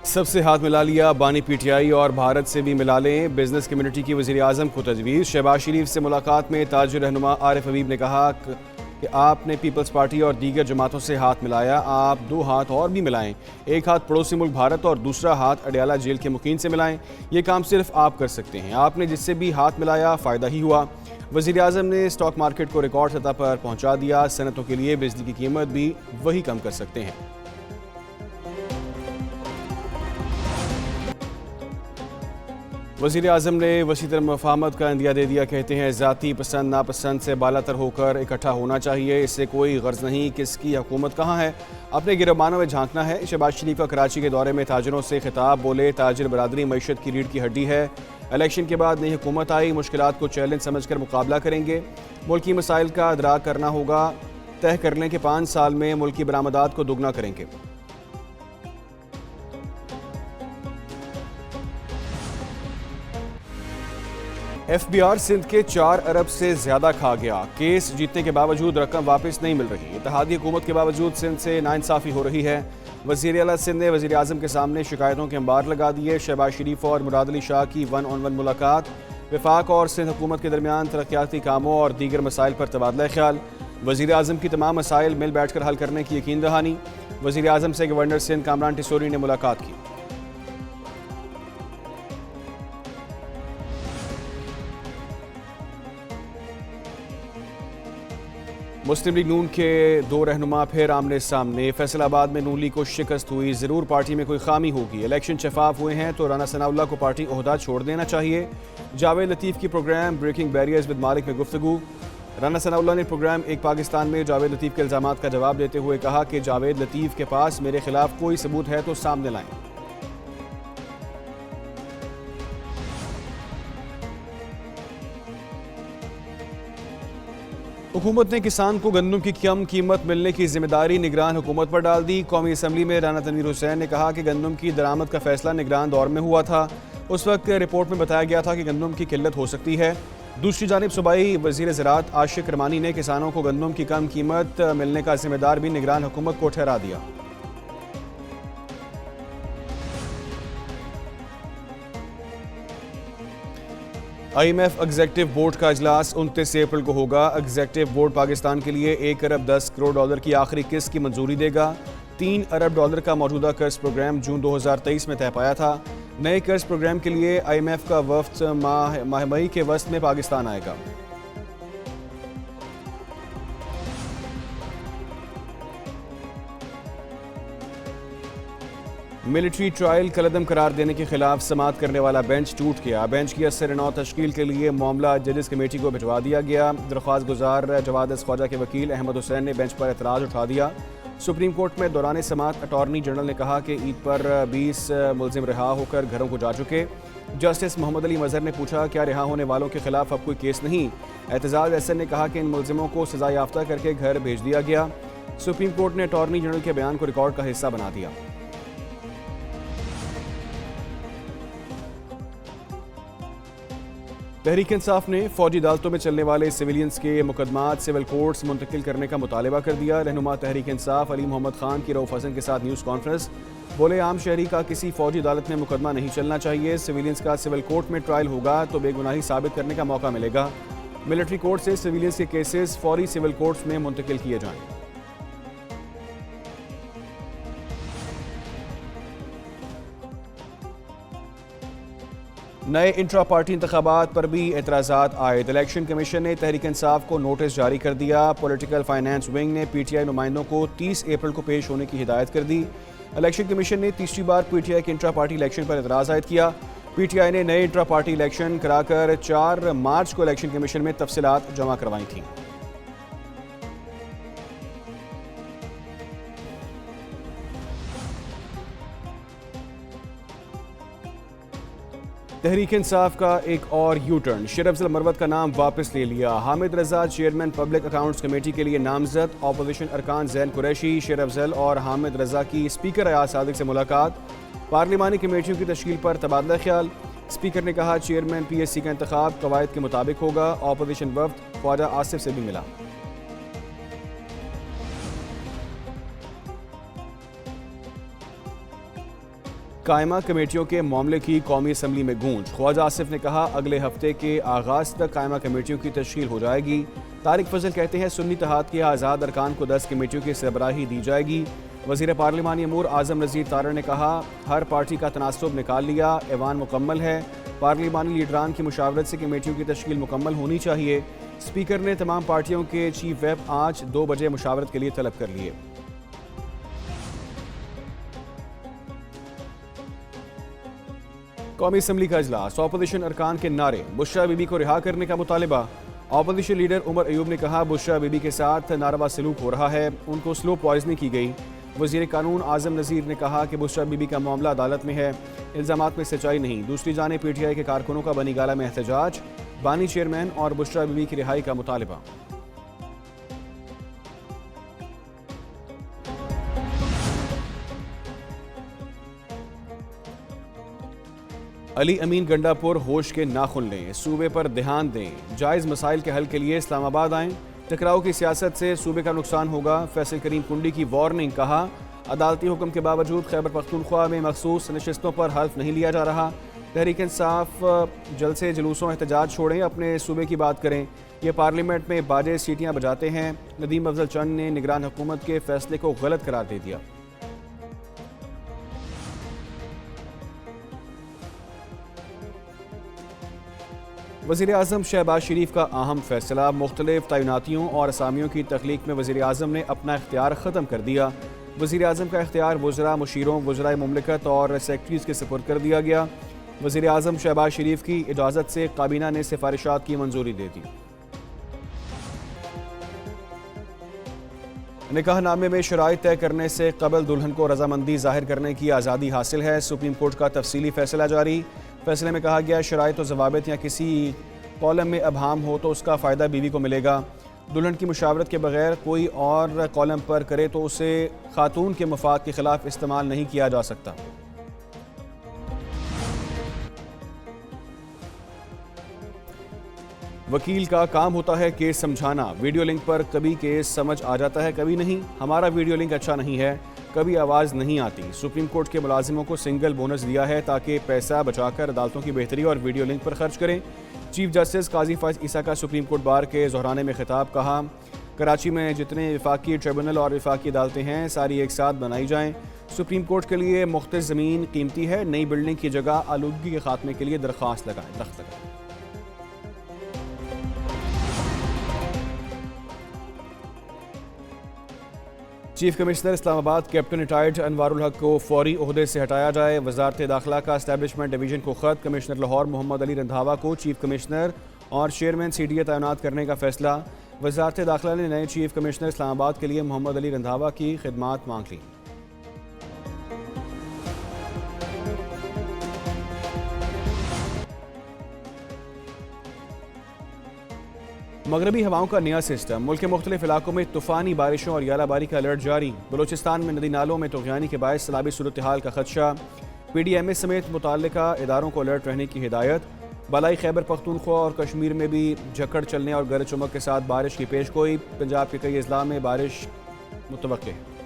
سب سے ہاتھ ملا لیا، بانی پی ٹی آئی اور بھارت سے بھی ملا لیں، بزنس کمیونٹی کی وزیر اعظم کو تجویز۔ شہباز شریف سے ملاقات میں تاجر رہنما عارف حبیب نے کہا کہ آپ نے پیپلز پارٹی اور دیگر جماعتوں سے ہاتھ ملایا، آپ دو ہاتھ اور بھی ملائیں، ایک ہاتھ پڑوسی ملک بھارت اور دوسرا ہاتھ اڈیالہ جیل کے مقیم سے ملائیں، یہ کام صرف آپ کر سکتے ہیں، آپ نے جس سے بھی ہاتھ ملایا فائدہ ہی ہوا۔ وزیر اعظم نے اسٹاک مارکیٹ کو ریکارڈ سطح پر پہنچا دیا، صنعتوں کے لیے بجلی کی قیمت بھی وہی کم کر سکتے ہیں۔ وزیر اعظم نے وسیع تر مفاہمت کا عندیہ دے دیا، کہتے ہیں ذاتی پسند ناپسند سے بالاتر ہو کر اکٹھا ہونا چاہیے، اس سے کوئی غرض نہیں کس کی حکومت کہاں ہے، اپنے گربانوں میں جھانکنا ہے۔ شہباز شریف کا کراچی کے دورے میں تاجروں سے خطاب، بولے تاجر برادری معیشت کی ریڑھ کی ہڈی ہے، الیکشن کے بعد نئی حکومت آئی، مشکلات کو چیلنج سمجھ کر مقابلہ کریں گے، ملکی مسائل کا ادراک کرنا ہوگا، طے کر لیں کہ 5 سال میں ملکی برآمدات کو دگنا کریں گے۔ ایف بی آر سندھ کے 4 ارب سے زیادہ کھا گیا، کیس جیتنے کے باوجود رقم واپس نہیں مل رہی، اتحادی حکومت کے باوجود سندھ سے ناانصافی ہو رہی ہے۔ وزیر اعلیٰ سندھ نے وزیر اعظم کے سامنے شکایتوں کے انبار لگا دیے۔ شہباز شریف اور مراد علی شاہ کی 1 on 1 ملاقات، وفاق اور سندھ حکومت کے درمیان ترقیاتی کاموں اور دیگر مسائل پر تبادلہ خیال، وزیر اعظم کی تمام مسائل مل بیٹھ کر حل کرنے کی یقین دہانی۔ وزیر اعظم سے گورنر سندھ کامران ٹیسوری نے ملاقات کی۔ مسلم لیگ نون کے 2 رہنما پھر آمنے سامنے، فیصل آباد میں نون لیگ کو شکست ہوئی، ضرور پارٹی میں کوئی خامی ہوگی، الیکشن شفاف ہوئے ہیں تو رانا ثناء اللہ کو پارٹی عہدہ چھوڑ دینا چاہیے۔ جاوید لطیف کی پروگرام بریکنگ بیریئرز ود مالک میں گفتگو، رانا ثناء اللہ نے پروگرام ایک پاکستان میں جاوید لطیف کے الزامات کا جواب دیتے ہوئے کہا کہ جاوید لطیف کے پاس میرے خلاف کوئی ثبوت ہے تو سامنے لائیں۔ حکومت نے کسان کو گندم کی کم قیمت ملنے کی ذمہ داری نگران حکومت پر ڈال دی۔ قومی اسمبلی میں رانا تنویر حسین نے کہا کہ گندم کی درآمد کا فیصلہ نگران دور میں ہوا تھا، اس وقت رپورٹ میں بتایا گیا تھا کہ گندم کی قلت ہو سکتی ہے۔ دوسری جانب صوبائی وزیر زراعت عاشق رمانی نے کسانوں کو گندم کی کم قیمت ملنے کا ذمہ دار بھی نگران حکومت کو ٹھہرا دیا۔ I M F executive board کا اجلاس 29 اپریل کو ہوگا۔ ایگزیکٹو بورڈ پاکستان کے لیے $1 ارب 10 کروڑ کی آخری قسط کی منظوری دے گا۔ $3 ارب کا موجودہ قرض پروگرام جون 2023 میں طے پایا تھا۔ نئے قرض پروگرام کے لیے آئی ایم ایف کا وفد ماہ مئی کے وسط میں پاکستان آئے گا۔ ملٹری ٹرائل کالعدم قرار دینے کے خلاف سماعت کرنے والا بینچ ٹوٹ گیا۔ بینچ کی 80 تشکیل کے لیے معاملہ ججز کمیٹی کو بھجوا دیا گیا۔ درخواست گزار جواد خواجہ کے وکیل احمد حسین نے بینچ پر اعتراض اٹھا دیا۔ سپریم کورٹ میں دوران سماعت اٹارنی جنرل نے کہا کہ عید پر 20 ملزم رہا ہو کر گھروں کو جا چکے۔ جسٹس محمد علی مظہر نے پوچھا کیا رہا ہونے والوں کے خلاف اب کوئی کیس نہیں؟ اعتزاز احسن نے کہا کہ ان ملزموں کو سزا یافتہ کر کے گھر بھیج دیا گیا۔ سپریم کورٹ نے اٹارنی جنرل کے بیان کو ریکارڈ کا حصہ بنا دیا۔ تحریک انصاف نے فوجی عدالتوں میں چلنے والے سویلینز کے مقدمات سول کورٹس منتقل کرنے کا مطالبہ کر دیا۔ رہنما تحریک انصاف علی محمد خان کی رؤوف حسن کے ساتھ نیوز کانفرنس، بولے عام شہری کا کسی فوجی عدالت میں مقدمہ نہیں چلنا چاہیے، سویلینز کا سول کورٹ میں ٹرائل ہوگا تو بے گناہی ثابت کرنے کا موقع ملے گا۔ ملٹری کورٹ سے سویلینز کے کیسز فوری سول کورٹس میں منتقل کیے جائیں۔ نئے انٹرا پارٹی انتخابات پر بھی اعتراضات عائد، الیکشن کمیشن نے تحریک انصاف کو نوٹس جاری کر دیا۔ پولیٹیکل فائنانس ونگ نے پی ٹی آئی نمائندوں کو 30 اپریل کو پیش ہونے کی ہدایت کر دی۔ الیکشن کمیشن نے تیسری بار پی ٹی آئی کے انٹرا پارٹی الیکشن پر اعتراض عائد کیا۔ پی ٹی آئی نے نئے انٹرا پارٹی الیکشن کرا کر 4 مارچ کو الیکشن کمیشن میں تفصیلات جمع کروائی تھیں۔ تحریک انصاف کا ایک اور یو ٹرن، شیر افضل مروت کا نام واپس لے لیا۔ حامد رضا چیئرمین پبلک اکاؤنٹس کمیٹی کے لیے نامزد، اپوزیشن ارکان زین قریشی، شیر افضل اور حامد رضا کی اسپیکر ایاز صادق سے ملاقات، پارلیمانی کمیٹیوں کی تشکیل پر تبادلہ خیال۔ اسپیکر نے کہا چیئرمین پی ایس سی کا انتخاب قواعد کے مطابق ہوگا۔ اپوزیشن وفد خواجہ آصف سے بھی ملا۔ قائمہ کمیٹیوں کے معاملے کی قومی اسمبلی میں گونج۔ خواجہ آصف نے کہا اگلے ہفتے کے آغاز تک قائمہ کمیٹیوں کی تشکیل ہو جائے گی۔ طارق فضل کہتے ہیں سنی اتحاد کے آزاد ارکان کو 10 کمیٹیوں کی سربراہی دی جائے گی۔ وزیر پارلیمانی امور اعظم نذیر تارڑ نے کہا ہر پارٹی کا تناسب نکال لیا، ایوان مکمل ہے، پارلیمانی لیڈران کی مشاورت سے کمیٹیوں کی تشکیل مکمل ہونی چاہیے۔ اسپیکر نے تمام پارٹیوں کے چیف ویپ آج 2 بجے مشاورت کے لیے طلب کر لیے۔ قومی اسمبلی کا اجلاس، اپوزیشن ارکان کے نعرے، بشرا بی بی کو رہا کرنے کا مطالبہ۔ اپوزیشن لیڈر عمر ایوب نے کہا بشرا بی بی کے ساتھ ناروا سلوک ہو رہا ہے، ان کو سلو پوائزننگ کی گئی۔ وزیر قانون اعظم نذیر نے کہا کہ بشرا بی بی کا معاملہ عدالت میں ہے، الزامات میں سچائی نہیں۔ دوسری جانب پی ٹی آئی کے کارکنوں کا بنی گالہ میں احتجاج، بانی چیئرمین اور بشرا بی بی کی رہائی کا مطالبہ۔ علی امین گنڈا پور ہوش کے ناخن لیں، صوبے پر دھیان دیں، جائز مسائل کے حل کے لیے اسلام آباد آئیں، ٹکراؤ کی سیاست سے صوبے کا نقصان ہوگا، فیصل کریم کنڈی کی وارننگ۔ کہا عدالتی حکم کے باوجود خیبر پختونخوا میں مخصوص نشستوں پر حلف نہیں لیا جا رہا، تحریک انصاف جلسے جلوسوں احتجاج چھوڑیں، اپنے صوبے کی بات کریں، یہ پارلیمنٹ میں باجے سیٹیاں بجاتے ہیں۔ ندیم افضل چند نے نگران حکومت کے فیصلے کو غلط قرار دے دیا۔ وزیر اعظم شہباز شریف کا اہم فیصلہ، مختلف تعیناتیوں اور اسامیوں کی تخلیق میں وزیر اعظم نے اپنا اختیار ختم کر دیا۔ وزیر اعظم کا اختیار وزراء، مشیروں، وزرائے مملکت اور سیکرٹریز کے سپرد کر دیا گیا۔ وزیر اعظم شہباز شریف کی اجازت سے کابینہ نے سفارشات کی منظوری دے دی۔ نکاح نامے میں شرائط طے کرنے سے قبل دلہن کو رضامندی ظاہر کرنے کی آزادی حاصل ہے، سپریم کورٹ کا تفصیلی فیصلہ جاری۔ فیصلے میں کہا گیا شرائط و ضوابط یا کسی کالم میں ابہام ہو تو اس کا فائدہ بیوی کو ملے گا۔ دلہن کی مشاورت کے بغیر کوئی اور کالم پر کرے تو اسے خاتون کے مفاد کے خلاف استعمال نہیں کیا جا سکتا۔ وکیل کا کام ہوتا ہے کیس سمجھانا، ویڈیو لنک پر کبھی کیس سمجھ آ جاتا ہے کبھی نہیں، ہمارا ویڈیو لنک اچھا نہیں ہے، کبھی آواز نہیں آتی۔ سپریم کورٹ کے ملازموں کو سنگل بونس دیا ہے تاکہ پیسہ بچا کر عدالتوں کی بہتری اور ویڈیو لنک پر خرچ کریں۔ چیف جسٹس قاضی فائز عیسیٰ کا سپریم کورٹ بار کے ظہرانے میں خطاب، کہا کراچی میں جتنے وفاقی ٹریبونل اور وفاقی عدالتیں ہیں ساری ایک ساتھ بنائی جائیں۔ سپریم کورٹ کے لیے مختص زمین قیمتی ہے، نئی بلڈنگ کی جگہ آلودگی کے خاتمے کے لیے درخت لگائیں۔ چیف کمشنر اسلام آباد کیپٹن ریٹائرڈ انوار الحق کو فوری عہدے سے ہٹایا جائے، وزارت داخلہ کا اسٹیبلشمنٹ ڈویژن کو خط، کمشنر لاہور محمد علی رندھاوا کو چیف کمشنر اور چیئرمین سی ڈی اے تعینات کرنے کا فیصلہ۔ وزارت داخلہ نے نئے چیف کمشنر اسلام آباد کے لیے محمد علی رندھاوا کی خدمات مانگ لی۔ مغربی ہواؤں کا نیا سسٹم، ملک کے مختلف علاقوں میں طوفانی بارشوں اور یالہ باری کا الرٹ جاری۔ بلوچستان میں ندی نالوں میں طغیانی کے باعث سیلابی صورتحال کا خدشہ، پی ڈی ایم اے سمیت متعلقہ اداروں کو الرٹ رہنے کی ہدایت۔ بالائی خیبر پختونخوا اور کشمیر میں بھی جھکڑ چلنے اور گرج چمک کے ساتھ بارش کی پیش گوئی، پنجاب کے کئی اضلاع میں بارش متوقع ہے۔